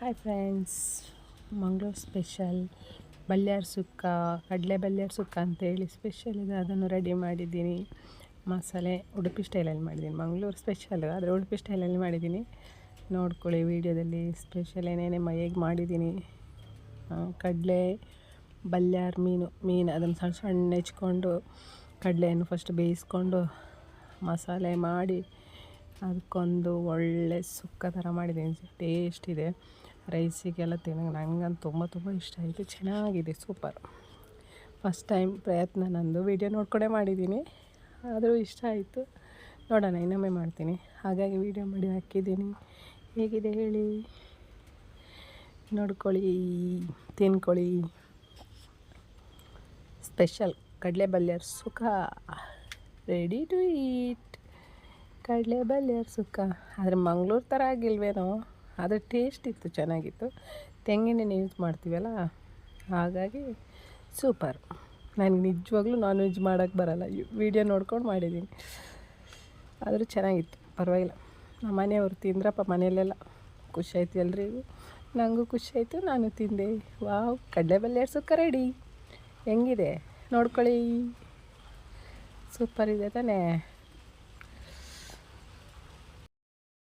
Hi friends, Mangaluru special ಬಲ್ಯಾರ್ ಸುಕ್ಕ, ಕಡಲೆ ಬಲ್ಯಾರ್ ಸುಕ್ಕ ಅಂತೇಳಿ special ಇದೆ. ಅದನ್ನು ರೆಡಿ ಮಾಡಿದ್ದೀನಿ. ಮಸಾಲೆ ಉಡುಪಿ ಸ್ಟೈಲಲ್ಲಿ ಮಾಡಿದ್ದೀನಿ. ಮಂಗಳೂರು ಸ್ಪೆಷಲ್ ಆದರೆ ಉಡುಪಿ ಸ್ಟೈಲಲ್ಲಿ ಮಾಡಿದ್ದೀನಿ. ನೋಡ್ಕೊಳ್ಳಿ ವಿಡಿಯೋದಲ್ಲಿ ಸ್ಪೆಷಲ್ ಏನೇನೇ ಹೇಗೆ ಮಾಡಿದ್ದೀನಿ. ಕಡಲೆ ಬಲ್ಯಾರ್ ಮೀನು ಅದನ್ನು ಸಣ್ಣ ಸಣ್ಣ ಹೆಚ್ಕೊಂಡು ಕಡಲೆಯನ್ನು ಫಸ್ಟ್ ಬೇಯಿಸ್ಕೊಂಡು ಮಸಾಲೆ ಮಾಡಿ ಅದಕ್ಕೊಂದು ಒಳ್ಳೆ ಸುಕ್ಕ ಥರ ಮಾಡಿದ್ದೀನಿ. ಟೇಸ್ಟ್ ಇದೆ. ರೈಸಿಗೆಲ್ಲ ತಿನ್ನೋದು ನನಗಂತೂ ತುಂಬ ಇಷ್ಟ ಆಯಿತು. ಚೆನ್ನಾಗಿದೆ, ಸೂಪರ್. ಫಸ್ಟ್ ಟೈಮ್ ಪ್ರಯತ್ನ ನಂದು. ವೀಡಿಯೋ ನೋಡ್ಕೊಂಡೇ ಮಾಡಿದ್ದೀನಿ, ಆದರೂ ಇಷ್ಟ ಆಯಿತು. ನೋಡೋಣ, ಇನ್ನೊಮ್ಮೆ ಮಾಡ್ತೀನಿ. ಹಾಗಾಗಿ ವೀಡಿಯೋ ಮಾಡಿ ಹಾಕಿದ್ದೀನಿ. ಹೇಗಿದೆ ಹೇಳಿ, ನೋಡ್ಕೊಳ್ಳಿ, ತಿನ್ಕೊಳ್ಳಿ. ಸ್ಪೆಷಲ್ ಕಡಲೆ ಬಲ್ಯಾರ್ ಸುಕ್ಕ ರೆಡಿ ಟು ಈಟ್. ಕಡಲೆ ಬಲ್ಯಾರ್ ಸುಕ್ಕ ಆದರೆ ಮಂಗಳೂರು ಥರ ಆಗಿಲ್ವೇನೋ, ಆದರೆ ಟೇಸ್ಟ್ ಇತ್ತು, ಚೆನ್ನಾಗಿತ್ತು. ತೆಂಗಿನೆಣ್ಣೆ ಯೂಸ್ ಮಾಡ್ತೀವಲ್ಲ, ಹಾಗಾಗಿ ಸೂಪರ್. ನನಗೆ ನಿಜವಾಗ್ಲೂ ನಾನ್ ವೆಜ್ ಮಾಡೋಕ್ಕೆ ಬರೋಲ್ಲ. ವೀಡಿಯೋ ನೋಡ್ಕೊಂಡು ಮಾಡಿದ್ದೀನಿ, ಆದರೂ ಚೆನ್ನಾಗಿತ್ತು, ಪರವಾಗಿಲ್ಲ. ನಮ್ಮ ಮನೆಯವರು ತಿಂದ್ರಪ್ಪ, ಮನೆಯಲ್ಲೆಲ್ಲ ಖುಷಿ ಆಯಿತು ಎಲ್ರಿಗೂ. ನನಗೂ ಖುಷಿ ಆಯಿತು, ನಾನು ತಿಂದೆ. ವಾವ್, ಕಡಲೆ ಬಲ್ಯಾರ್ ಸುಕ್ಕ ರೆಡಿ. ಹೆಂಗಿದೆ ನೋಡ್ಕೊಳ್ಳಿ, ಸೂಪರ್ ಇದೆ ತಾನೇ.